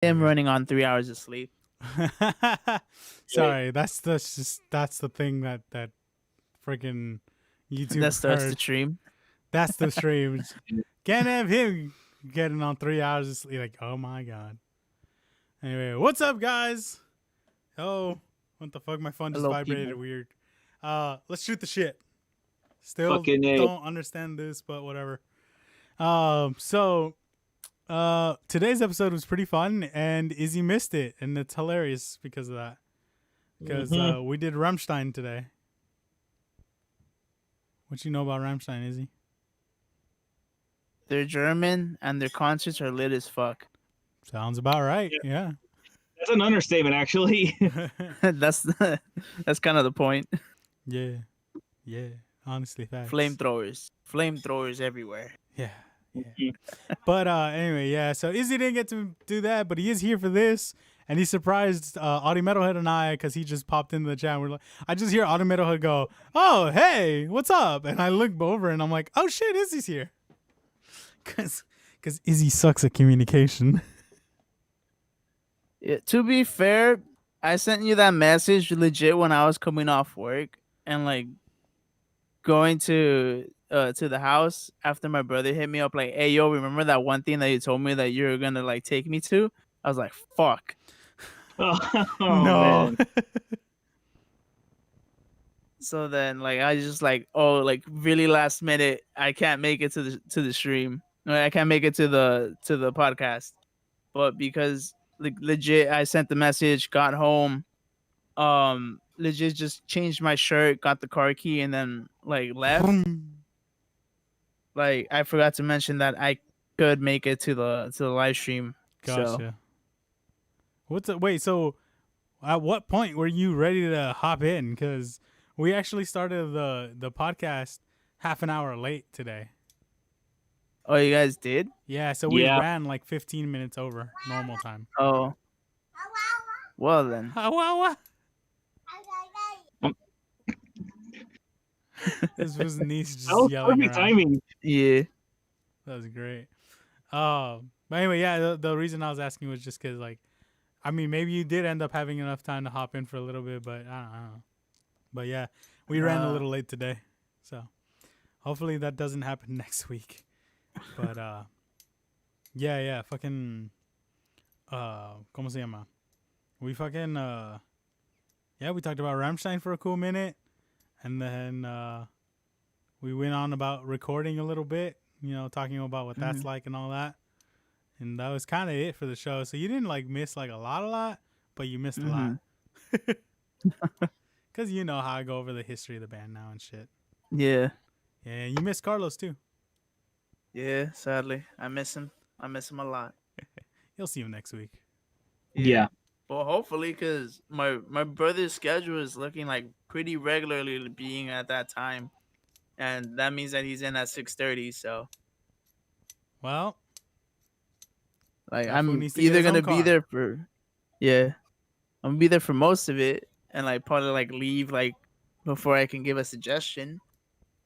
I'm running on 3 hours of sleep. Sorry, that's the thing that freaking YouTube That starts the heard. stream. That's the streams. Can't have him getting on 3 hours of sleep. Like, oh my god. Anyway, what's up, guys? Oh, what the fuck? My phone just Hello, vibrated people. weird. Let's shoot the shit. Still Fucking A. don't understand this, but whatever. So today's episode was pretty fun, and Izzy missed it, and it's hilarious because of that. Because we did Rammstein today. What you know about Rammstein, Izzy? They're German and their concerts are lit as fuck. Sounds about right. Yeah. That's an understatement, actually. that's kind of the point. Yeah. Yeah. Honestly, facts. Flamethrowers everywhere. Yeah. Yeah. But anyway, yeah. So Izzy didn't get to do that, but he is here for this, and he surprised Autiemtlhd and I because he just popped into the chat. And we're like, I just hear Autiemtlhd go, "Oh, hey, what's up?" And I look over and I'm like, "Oh shit, Izzy's here." Because Izzy sucks at communication. Yeah, to be fair, I sent you that message legit when I was coming off work and like going to the house after my brother hit me up like, "Hey, yo, remember that one thing that you told me that you were gonna like take me to?" I was like, "Fuck." Oh, No. man. So then, like, I just like, oh, like really last minute, I can't make it to the stream. I can't make it to the podcast, but because like legit, I sent the message, got home, legit just changed my shirt, got the car key, and then like left. Like I forgot to mention that I could make it to the live stream. Gotcha. Wait, so at what point were you ready to hop in? Because we actually started the podcast half an hour late today. Oh, you guys did? Yeah, so we ran like 15 minutes over normal time. Oh. Well then. This was niece just That was yelling perfect around. timing. Yeah. That was great. But anyway, yeah, the reason I was asking was just because, like, I mean, maybe you did end up having enough time to hop in for a little bit, but I don't know. But yeah, we ran a little late today. So hopefully that doesn't happen next week. But yeah, fucking ¿cómo se llama? We fucking yeah, we talked about Rammstein for a cool minute, and then we went on about recording a little bit, you know, talking about what that's like and all that. And that was kind of it for the show. So you didn't like miss like a lot, but you missed a lot. Cuz you know how I go over the history of the band now and shit. Yeah. Yeah, you missed Carlos too. Yeah, sadly. I miss him. I miss him a lot. You'll see him next week. Yeah. Well, hopefully, because my brother's schedule is looking like pretty regularly being at that time, and that means that he's in at 6:30. So, Well, like, that fool I'm needs to get either his own gonna be car. there for, yeah, I'm gonna be there for most of it, and like probably like leave like before I can give a suggestion.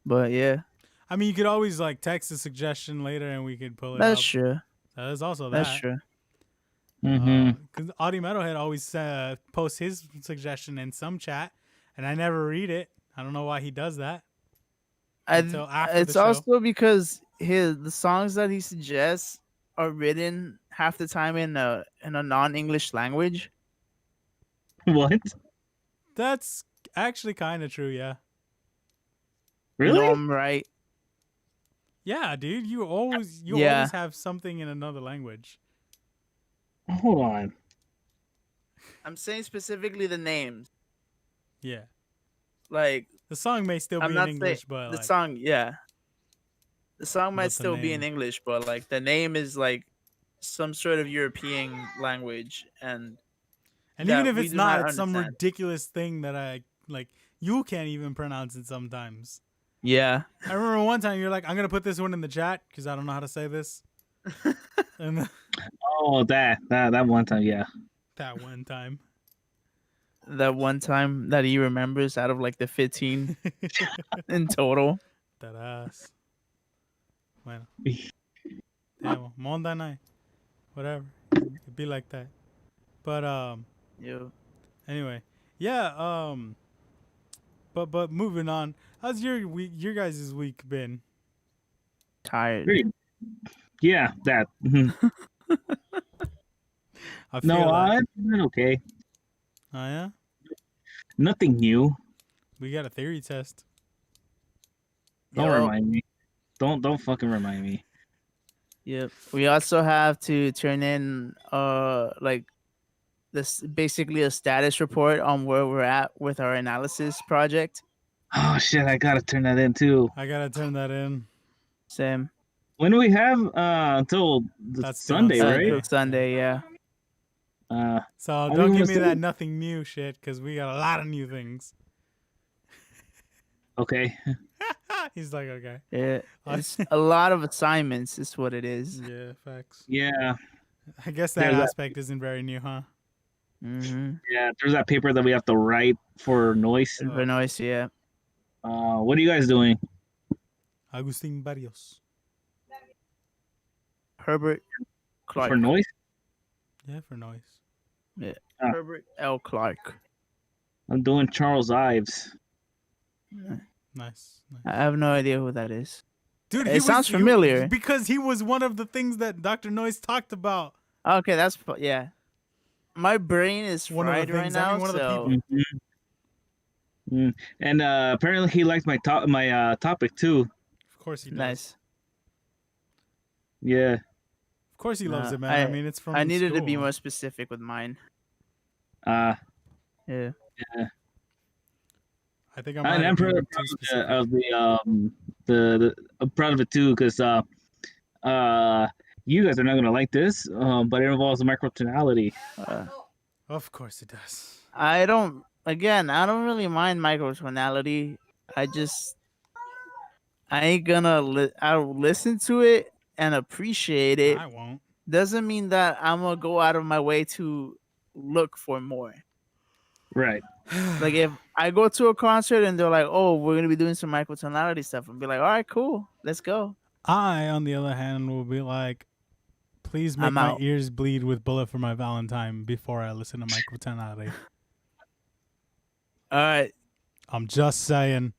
But yeah, I mean, you could always like text a suggestion later, and we could pull it that's up. true. There's also That's that. true. Because Autiemtlhd always posts his suggestion in some chat, and I never read it. I don't know why he does that. Until after It's the show. also because the songs that he suggests are written half the time in a non-English language. What? That's actually kind of true, yeah. Really? You know, I'm right. Yeah, dude, you always have something in another language. Hold on. I'm saying specifically the names. Yeah. Like The song may still I'm be not in English, saying but the like, song, yeah. The song might But the still be in name. English, but like the name is like some sort of European language, and even if we it's do not, not it's some understand. ridiculous thing that I like. You can't even pronounce it sometimes. Yeah. I remember one time you're like, "I'm gonna put this one in the chat because I don't know how to say this." And Oh, that one time, yeah. that one time. That one time that he remembers out of like the 15 in total. That ass. Bueno. Damn, Monday night. Whatever. be like that. But Yo, anyway, yeah. But moving on. How's your week? Your guys' week been? tired. Pretty- Yeah, that. Mhm. I feel No, that. it's been okay. Oh yeah. Nothing new. We got a theory test. Don't Yup. remind me. Don't fucking remind me. Yep. We also have to turn in like this basically a status report on where we're at with our analysis project. Oh shit, I gotta turn that in too. I gotta turn that in. Same. When do we have until the That's due on Sunday, Sunday. right? Till Sunday, yeah. So I don't mean, give we'll me that see. nothing new shit because we got a lot of new things. Okay. He's like, okay. Yeah. It's a lot of assignments is what it is. Yeah, facts. Yeah. I guess that There's that- aspect isn't very new, huh? Mm-hmm. Yeah. There's that paper that we have to write for noise. For noise, yeah. What are you guys doing? Agustin Barrios. Herbert Clark. For noise? Yeah, for noise. Ah. Herbert L. Clark. I'm doing Charles Ives. Nice. I have no idea who that is. Dude, It sounds familiar. because he was one of the things that Dr. Noise talked about. Okay, that's yeah. My brain is One of the fried right things- I mean, now, one of the so people- And apparently he liked my topic too. Of course he does. nice. Yeah. Of course he loves Nah, it, man. I mean, it's from I needed to be school. more specific with mine. Uh, Yeah. I think and I'm I'm proud too specific. of the I'm proud of it too because you guys are not gonna like this, but it involves microtonality. Of course it does. I don't really mind microtonality. I ain't gonna I'll listen to it and appreciate it. I won't. Doesn't mean that I'm gonna go out of my way to look for more. Right. Like if I go to a concert and they're like, "Oh, we're gonna be doing some microtonality stuff," and be like, "All right, cool, let's go." I, on the other hand, will be like, please make I'm my out. ears bleed with Bullet for My Valentine before I listen to microtonality. All right, I'm just saying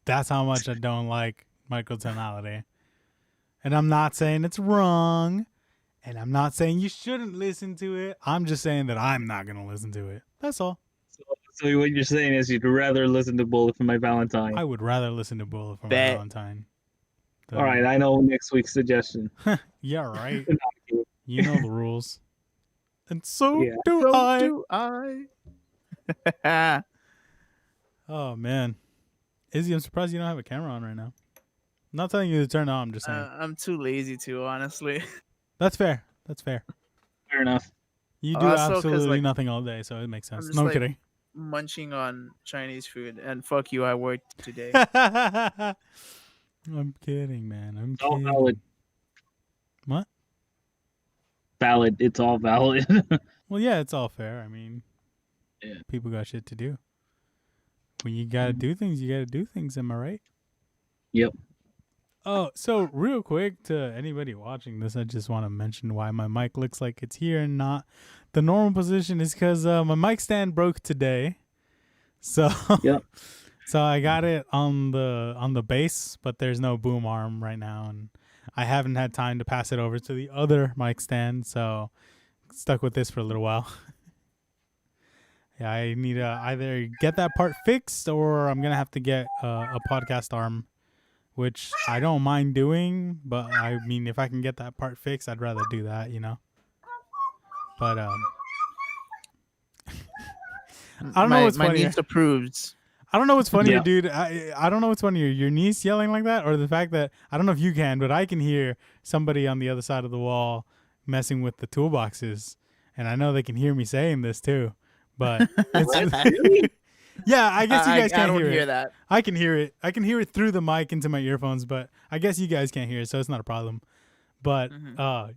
that's how much I don't like microtonality. And I'm not saying it's wrong. And I'm not saying you shouldn't listen to it. I'm just saying that I'm not going to listen to it. That's all. So what you're saying is you'd rather listen to Bullet for My Valentine. I would rather listen to Bullet for My Bet. Valentine. All right, I know next week's suggestion. Yeah, right. You know the rules. And so Yeah. do so I. do I. Oh, man. Izzy, I'm surprised you don't have a camera on right now. I'm not telling you to turn it on. I'm just saying. I'm too lazy to, honestly. That's fair. That's fair. Fair enough. You do Also, 'cause, absolutely like, nothing all day, so it makes sense. just, No like, kidding. Munching on Chinese food, and fuck you, I worked today. I'm kidding, man. I'm All kidding. valid. What? Valid. It's all valid. Well, yeah, it's all fair. I mean, Yeah. people got shit to do. When you gotta do things, you gotta do things. Am I right? Yep. Oh, so real quick to anybody watching this, I just want to mention why my mic looks like it's here and not the normal position is because my mic stand broke today. So Yep. So I got it on the base, but there's no boom arm right now, and I haven't had time to pass it over to the other mic stand, so stuck with this for a little while. Yeah, I need to either get that part fixed or I'm gonna have to get a podcast arm, which I don't mind doing, but I mean if I can get that part fixed, I'd rather do that, you know. But I don't know what's my funnier. niece approves. I don't know what's funnier, Yeah. dude. I don't know what's funnier, your niece yelling like that, or the fact that I don't know if you can, but I can hear somebody on the other side of the wall messing with the toolboxes, and I know they can hear me saying this too. But it's, yeah, I guess you guys I can't don't hear hear it. that. I can hear it. I can hear it through the mic into my earphones, but I guess you guys can't hear it, so it's not a problem. But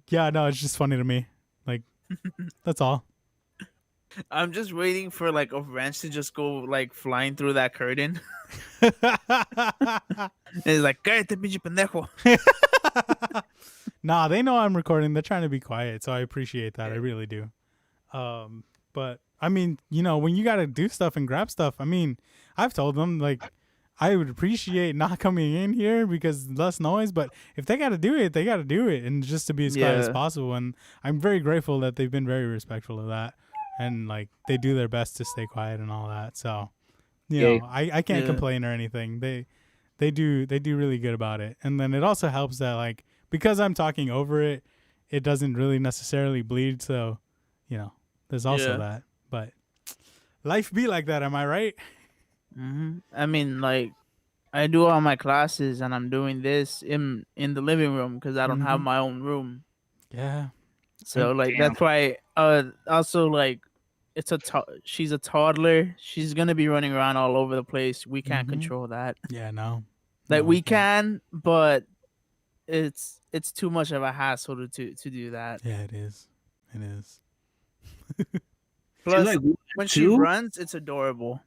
yeah, no, it's just funny to me. Like that's all. I'm just waiting for like a wrench to just go like flying through that curtain. And it's like, cállate, pinche pendejo. Nah, they know I'm recording. They're trying to be quiet, so I appreciate that. I really do. But I mean, when you gotta do stuff and grab stuff, I mean, I've told them like I would appreciate not coming in here because less noise. But if they gotta do it, they gotta do it, and just to be as quiet as possible. And I'm very grateful that they've been very respectful of that, and like they do their best to stay quiet and all that. So, I can't complain or anything. They do really good about it. And then it also helps that like because I'm talking over it, it doesn't really necessarily bleed. So, there's also that. But life be like that, am I right? Mm-hmm. I mean, like I do all my classes, and I'm doing this in the living room because I don't have my own room. Yeah. So like that's why. Also like she's a toddler. She's gonna be running around all over the place. We can't control that. Yeah, no. Like No, we can, but it's too much of a hassle to do that. Yeah, it is. It is. Plus, like, when she runs, it's adorable.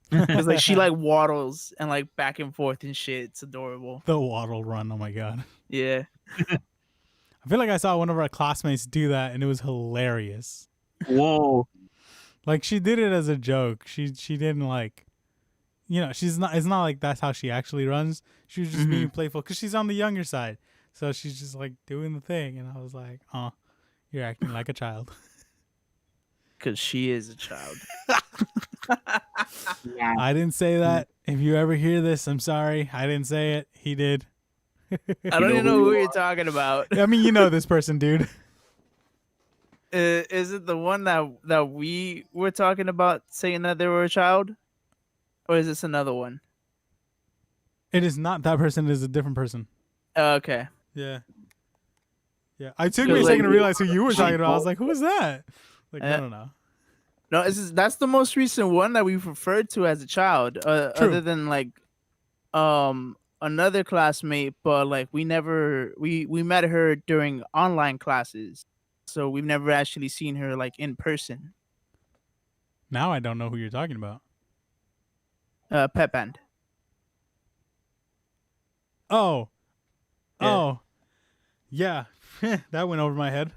Because like she like waddles and like back and forth and shit. It's adorable. The waddle run. Oh my god. Yeah. I feel like I saw one of our classmates do that, and it was hilarious. Whoa. Like she did it as a joke. She didn't like, she's not. It's not like that's how she actually runs. She was just being playful because she's on the younger side, so she's just like doing the thing. And I was like, "Oh, you're acting like a child." Because she is a child. I didn't say that. If you ever hear this, I'm sorry. I didn't say it. He did. I don't even know who you're talking about. I mean, you know this person, dude. Is it the one that we were talking about saying that they were a child? Or is this another one? It is not that person. It is a different person. Okay. Yeah. Yeah. I took me a second to realize who you were talking about. I was like, who is that? Like, no. No, that's the most recent one that we've referred to as a child. Other than like another classmate, but like we met her during online classes. So we've never actually seen her like in person. Now I don't know who you're talking about. Pep Band. Oh. Yeah. That went over my head.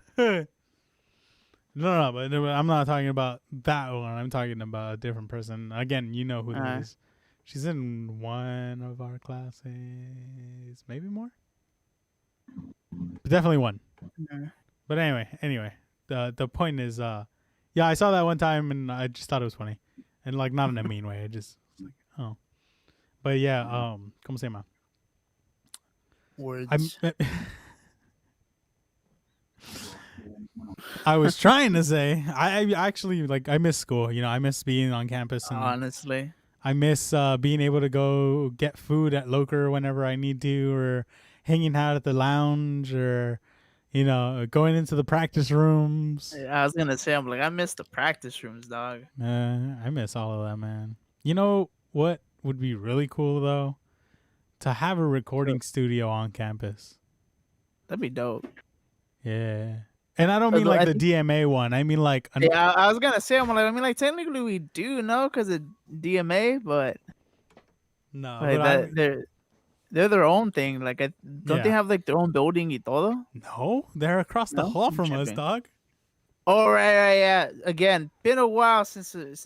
No, but I'm not talking about that one. I'm talking about a different person. Again, you know who it is. She's in one of our classes. Maybe more? But definitely one. But anyway, the point is, yeah, I saw that one time and I just thought it was funny, and like not in a mean way. I just was like, oh, but yeah, ¿cómo se llama? Words. I was trying to say, I actually like I miss school. I miss being on campus. And honestly, I miss being able to go get food at Loker whenever I need to, or hanging out at the lounge, or going into the practice rooms. I was gonna say, I'm like, I miss the practice rooms, dog. I miss all of that, man. You know what would be really cool though? To have a recording studio on campus. That'd be dope. Yeah. And I don't mean like the DMA one. I mean like... Yeah, I was gonna say, technically we do know because of DMA, but... No, like but they're their own thing. Like, don't they have like their own building y todo? No, they're across the hall from us, dog. Oh, right, yeah. Again, been a while since we've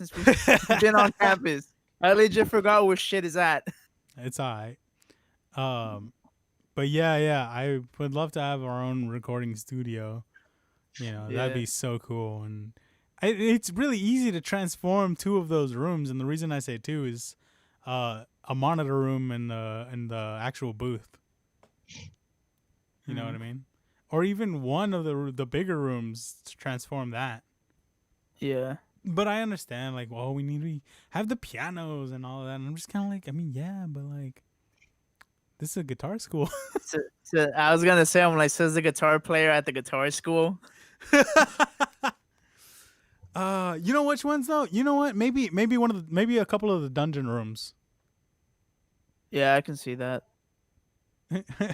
been on campus. I legit forgot where shit is at. It's alright. But yeah, I would love to have our own recording studio. That'd be so cool. And it's really easy to transform two of those rooms. And the reason I say two is a monitor room and the actual booth. You know what I mean? Or even one of the bigger rooms to transform that. Yeah. But I understand, like, well, we have the pianos and all of that. And I'm just kind of like, I mean, yeah, but like, this is a guitar school. So I was gonna say, I'm like, says the guitar player at the guitar school. You know which ones though? You know what? Maybe a couple of the dungeon rooms. Yeah, I can see that.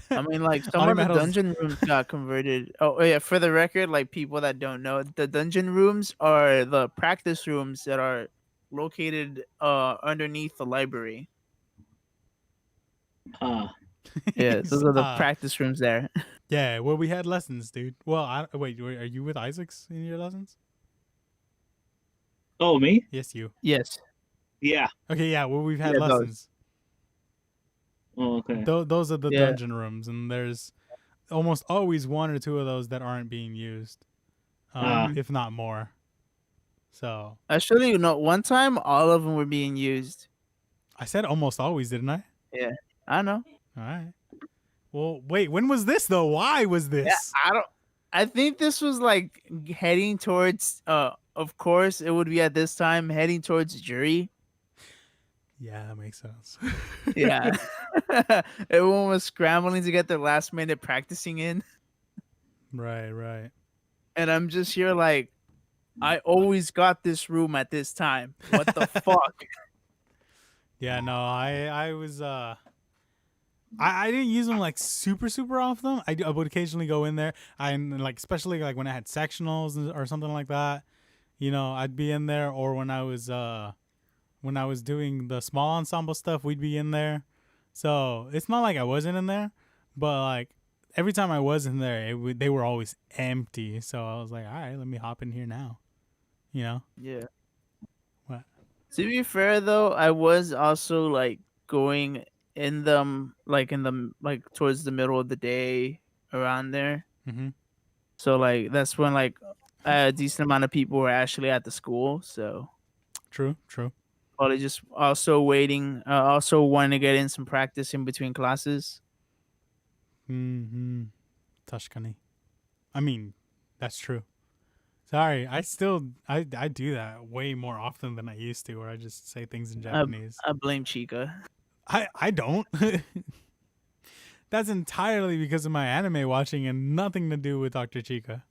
I mean, like, some of the dungeon rooms got converted. Oh yeah, for the record, like, people that don't know, the dungeon rooms are the practice rooms that are located underneath the library. Yeah, those are the practice rooms there. Yeah, where we had lessons, dude. Well, wait, are you with Isaacs in your lessons? Oh, me? Yes, you. Yes. Yeah. Okay, yeah, where we've had Yeah, those. lessons. Oh, okay. Those are the Yeah. dungeon rooms, and there's almost always one or two of those that aren't being used, if not more. So Actually, no. One time, all of them were being used. I said almost always, didn't I? Yeah, I know. All right. Well, wait, when was this though? Why was Yeah, this? I don't. I think this was like heading towards. Of course, it would be at this time heading towards jury. Yeah, that makes sense. Yeah, everyone was scrambling to get their last minute practicing in, Right. and I'm just here like, I always got this room at this time. What the fuck? Yeah, no, I was I didn't use them like super often. I would occasionally go in there. I like especially like when I had sectionals or something like that. You know, I'd be in there, or when I was doing the small ensemble stuff, we'd be in there. So it's not like I wasn't in there, but like every time I was in there, they were always empty. So I was like, all right, let me hop in here now. You know? Yeah. What? To be fair though, I was also like going in them like towards the middle of the day around there. Mm-hmm. So like that's when like a decent amount of people were actually at the school. So True. probably just also waiting, also wanting to get in some practice in between classes. Mm-hmm. Tashkani. I mean, that's true. Sorry, I do that way more often than I used to, where I just say things in Japanese. I blame Chica. I don't. That's entirely because of my anime watching and nothing to do with Dr. Chica.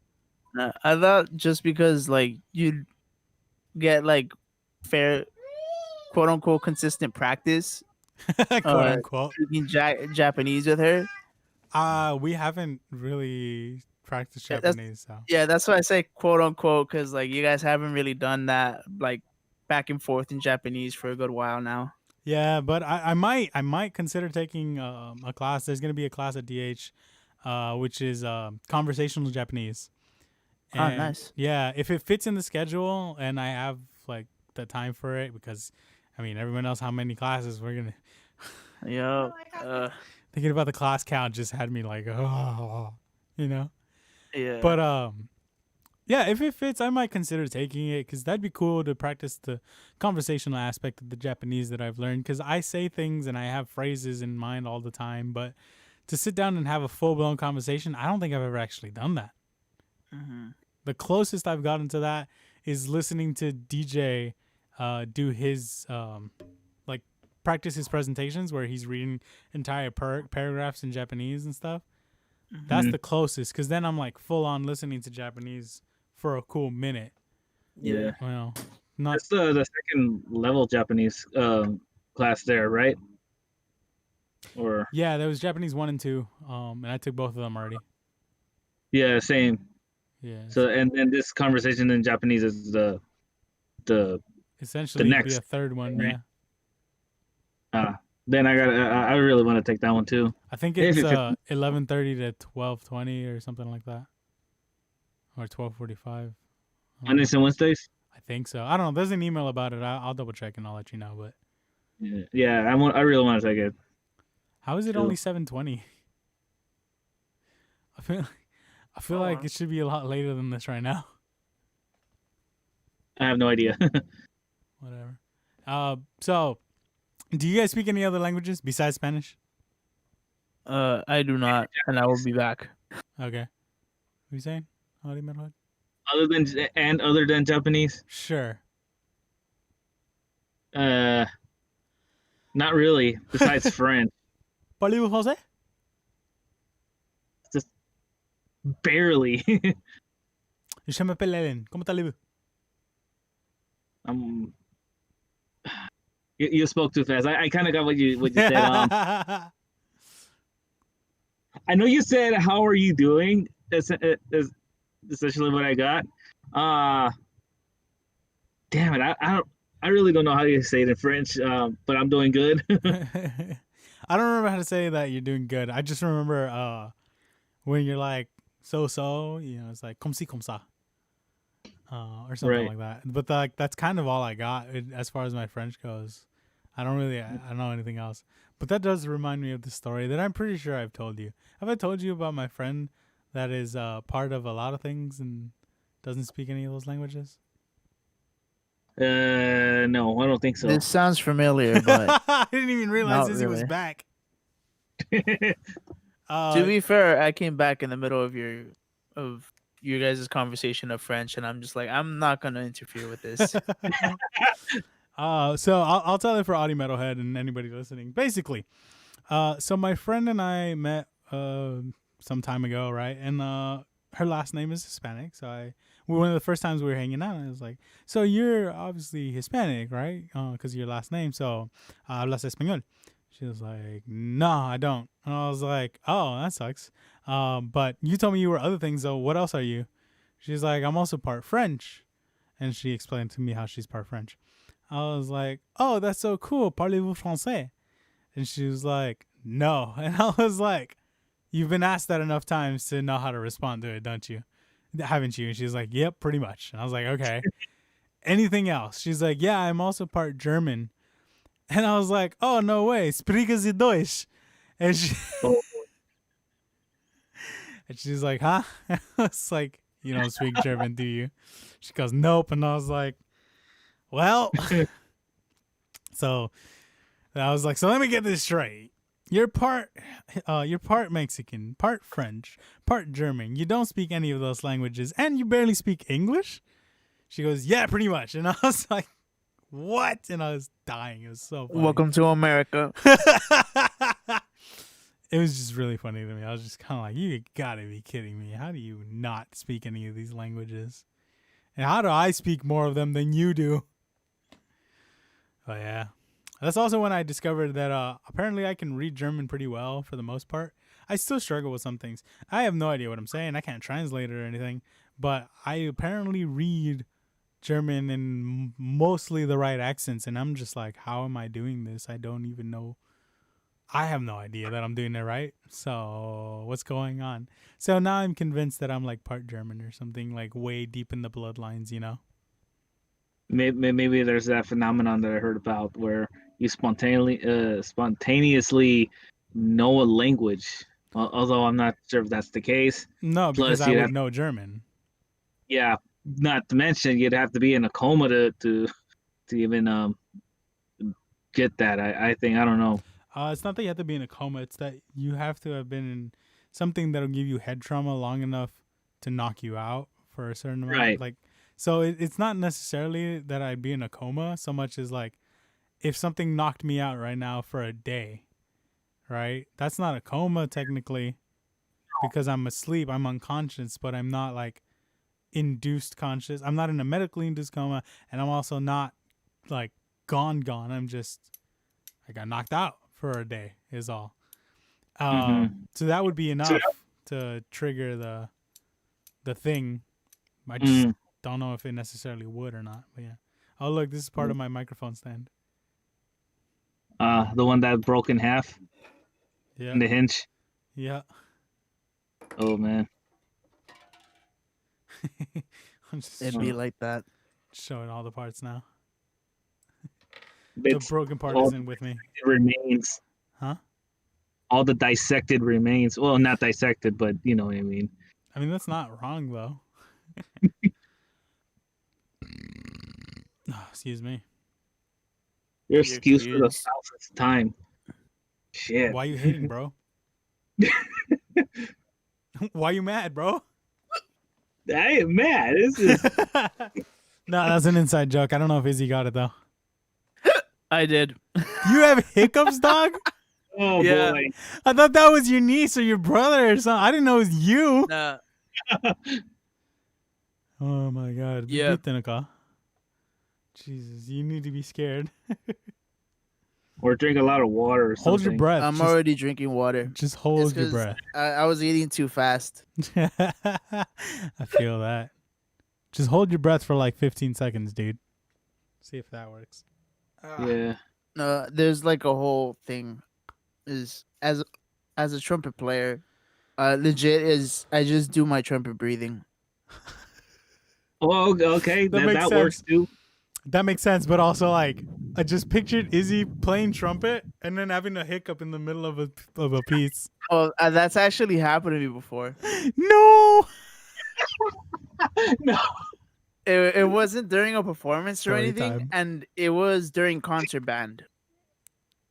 I thought just because like you'd get like fair, quote unquote, consistent practice, Quote unquote. speaking Japanese with her. We haven't really practiced Yeah, Japanese, so. Yeah, that's why I say quote unquote, because like you guys haven't really done that like back and forth in Japanese for a good while now. Yeah, but I might consider taking a class. There's gonna be a class at DH, which is conversational Japanese. Oh, nice. Yeah, if it fits in the schedule and I have like the time for it, because I mean everyone else, how many classes we're gonna. Yo, Thinking about the class count just had me like, oh, you know. yeah. But yeah, if it fits, I might consider taking it because that'd be cool to practice the conversational aspect of the Japanese that I've learned. Because I say things and I have phrases in mind all the time, but to sit down and have a full blown conversation, I don't think I've ever actually done that. Mm-hmm. The closest I've gotten to that is listening to DJ do his like practice his presentations where he's reading entire paragraphs in Japanese and stuff. Mm-hmm. That's the closest, because then I'm like full on listening to Japanese for a cool minute. Yeah. Well, not. That's the second level Japanese class there, right? Or Yeah, there was Japanese 1 and 2, and I took both of them already. yeah, same. Yeah. So and then this conversation in Japanese is the essentially the it'd be next, a third one. right? Yeah. Then I really want to take that one too. I think If it's it fits. 11:30 to 12:20 or something like that, or 12:45. Mondays and Wednesdays. I think so. I don't know. There's an email about it. I'll double check and I'll let you know. But Yeah, I really want to take it. how is it Cool. only 7:20? I feel like it should be a lot later than this right now. I have no idea. Whatever. So, do you guys speak any other languages besides Spanish? I do not, and I will be back. Okay. What are you saying? Autiemtlhd? Other than Japanese? Sure. Not really. Besides French, Parlez-vous français? just barely. Je m'appelle Hélène. Comment allez-vous? You spoke too fast. I kind of got what you said. I know you said, "How are you doing?" Is essentially what I got. Damn it! I really don't know how you say it in French. But I'm doing good. I don't remember how to say that you're doing good. I just remember when you're like so, it's like comme si comme ça. Or something Right. like that. But like that's kind of all I got as far as my French goes. I don't know anything else. But that does remind me of the story that I'm pretty sure I've told you. Have I told you about my friend that is part of a lot of things and doesn't speak any of those languages? No, I don't think so. This sounds familiar, but I didn't even realize not he was really. back. To be fair, I came back in the middle of your guys' conversation of French, and I'm just like, I'm not gonna interfere with this. So I'll tell it for Autiemtlhd and anybody listening. Basically, so my friend and I met some time ago, right? And her last name is Hispanic, so one of the first times we were hanging out, I was like, "So you're obviously Hispanic, right? Because your last name. So hablas español." She was like, "No, I don't." And I was like, "Oh, that sucks." But you told me you were other things, though. What else are you? She's like, "I'm also part French," and she explained to me how she's part French. I was like, "Oh, that's so cool. Parlez-vous français?" And she was like, "No." And I was like, "You've been asked that enough times to know how to respond to it, don't you? Haven't you?" And she's like, "Yep, pretty much." And I was like, "Okay." Anything else? She's like, "Yeah, I'm also part German." And I was like, "Oh, no way. Sprechen Sie Deutsch?" And Oh, and she's like, "Huh?" It's like, "You don't speak German, do you?" She goes, "Nope." And I was like, "Well." So I was like, "So let me get this straight. You're part Mexican, part French, part German. You don't speak any of those languages, and you barely speak English?" She goes, "Yeah, pretty much." And I was like, "What?" And I was dying. It was so funny. Welcome to America. It was just really funny to me. I was just kind of like, "You gotta be kidding me. How do you not speak any of these languages? And how do I speak more of them than you do?" But yeah. That's also when I discovered that apparently I can read German pretty well for the most part. I still struggle with some things. I have no idea what I'm saying. I can't translate it or anything. But I apparently read German in mostly the right accents. And I'm just like, how am I doing this? I don't even know. I have no idea that I'm doing it right. So what's going on? So now I'm convinced that I'm like part German or something, like way deep in the bloodlines, you know? maybe there's that phenomenon that I heard about where you spontaneously know a language. Although I'm not sure if that's the case. No, because Plus, I you'd would have, know German. yeah, not to mention you'd have to be in a coma to even get that. I think I don't know. It's not that you have to be in a coma. It's that you have to have been in something that'll give you head trauma long enough to knock you out for a certain amount. Right. Like, so it's not necessarily that I'd be in a coma so much as like if something knocked me out right now for a day, right? That's not a coma technically because I'm asleep. I'm unconscious, but I'm not like induced conscious. I'm not in a medically induced coma, and I'm also not like gone. I'm just I got knocked out for a day is all. So that would be enough to trigger the thing. I just don't know if it necessarily would or not. But yeah. Oh look, this is part of my microphone stand. The one that broke in half Yeah. in the hinge. Yeah. Oh man. I'm just It'd be like that. showing all the parts now. It's The broken part all isn't with me. remains. Huh? All the dissected remains. Well, not dissected, but you know what I mean. I mean, that's not wrong though. Oh, excuse me. Your Your excuse for the excuse. 1000th time. Shit. Why you hating, bro? Why you mad, bro? I am mad. This is No, that's an inside joke. I don't know if Izzy got it though. I did. You have hiccups, dog? oh Yeah. boy. I thought that was your niece or your brother or something. I didn't know it was you. Nah. Oh my god. Yeah. Jesus, you need to be scared. Or drink a lot of water or something. Hold your breath. I'm just, already drinking water. just It's hold your 'cause breath. I was eating too fast. I feel that. Just hold your breath for like 15 seconds, dude. See if that works. Yeah. There's like a whole thing. is as a trumpet player, legit is I just do my trumpet breathing. Oh, okay, That makes that works sense. too. That makes sense, but also like I just pictured Izzy playing trumpet and then having a hiccup in the middle of a piece. Oh, that's actually happened to me before. No. No. It wasn't during a performance or Story anything, time. and it was during Contraband.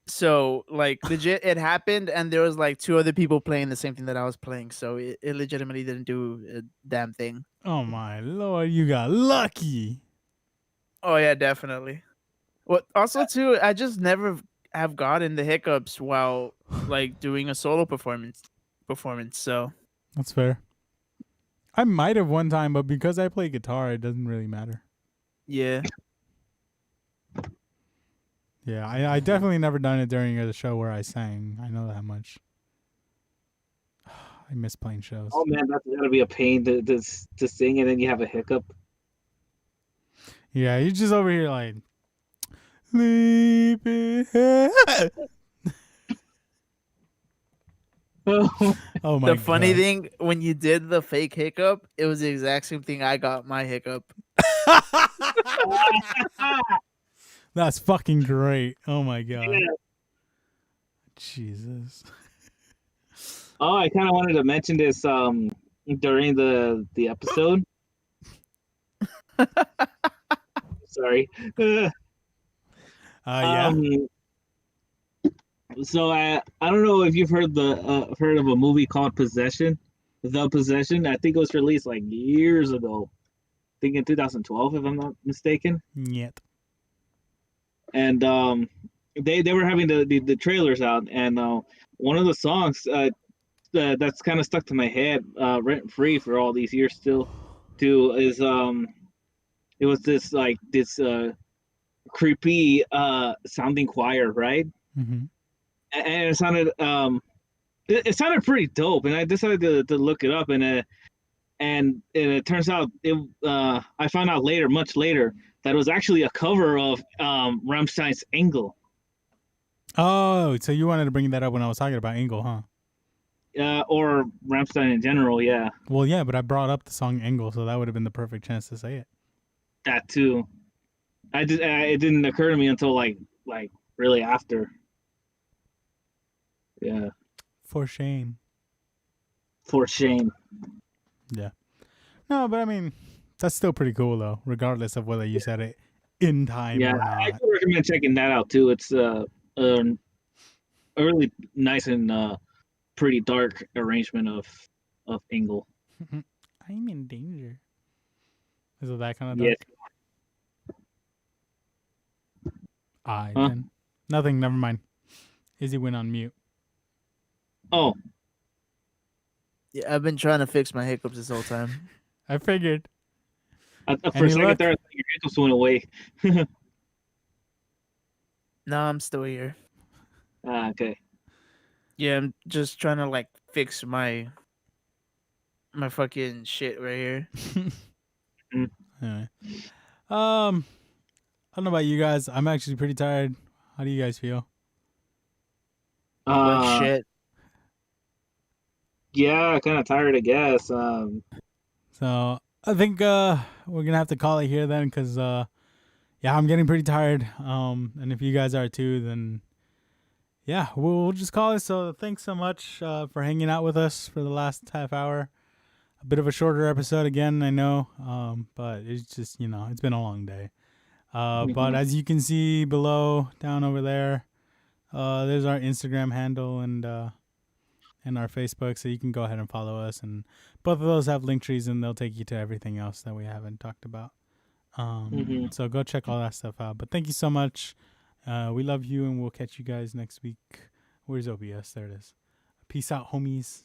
So like legit, it happened, and there was like two other people playing the same thing that I was playing. So it legitimately didn't do a damn thing. Oh my lord, you got lucky. Oh yeah, definitely. Well, also too, I just never have gotten the hiccups while like doing a solo performance. So That's fair. I might have one time, but because I play guitar, it doesn't really matter. yeah. Yeah, I definitely never done it during the show where I sang. I know that much. I miss playing shows. Oh man, that's gotta be a pain to sing and then you have a hiccup. Yeah, you're just over here like sleeping. Oh, Oh my The funny god. thing, when you did the fake hiccup, it was the exact same thing I got my hiccup. That's fucking great. Oh my god. yeah. Jesus. Oh, I kind of wanted to mention this during the episode. Sorry. Yeah. Um, so I don't know if you've heard of a movie called Possession. The Possession. I think it was released like years ago. I think in 2012, if I'm not mistaken. Yet. And they were having the trailers out, and one of the songs that's kind of stuck to my head rent free for all these years still too is it was this creepy sounding choir, right? Mm-hmm. And it sounded it sounded pretty dope, and I decided to look it up, and it turns out I found out later, much later, that it was actually a cover of Rammstein's Engel. Oh, so you wanted to bring that up when I was talking about Engel, huh? Or Rammstein in general, yeah, Well, yeah, but I brought up the song Engel, so that would have been the perfect chance to say it. that too. It didn't occur to me until like really after. Yeah, For shame. for shame. Yeah. No, but I mean, that's still pretty cool though, regardless of whether you said it in time Yeah, or I not. could recommend checking that out too. It's a really nice and pretty dark arrangement of Engel. I'm in danger. Is it that kind of Yes. dark? I Huh? then. Nothing, never mind. Izzy went on mute. Oh, Yeah, I've been trying to fix my hiccups this whole time. I figured. for a Any second luck? there, I thought your hiccups went away. No, I'm still here. Okay. Yeah, I'm just trying to like fix my fucking shit right here. Anyway. I don't know about you guys. I'm actually pretty tired. How do you guys feel? Like Uh, shit. yeah, kind of tired, I guess. So I think we're gonna have to call it here then, because yeah, I'm getting pretty tired. And if you guys are too, then yeah, we'll just call it. So thanks so much for hanging out with us for the last half hour. A bit of a shorter episode again, I know, but it's just it's been a long day. But as you can see below, down over there, there's our Instagram handle and our Facebook, so you can go ahead and follow us. And both of those have link trees, and they'll take you to everything else that we haven't talked about. So go check all that stuff out. But thank you so much. We love you, and we'll catch you guys next week. Where's OBS? There it is. Peace out, homies.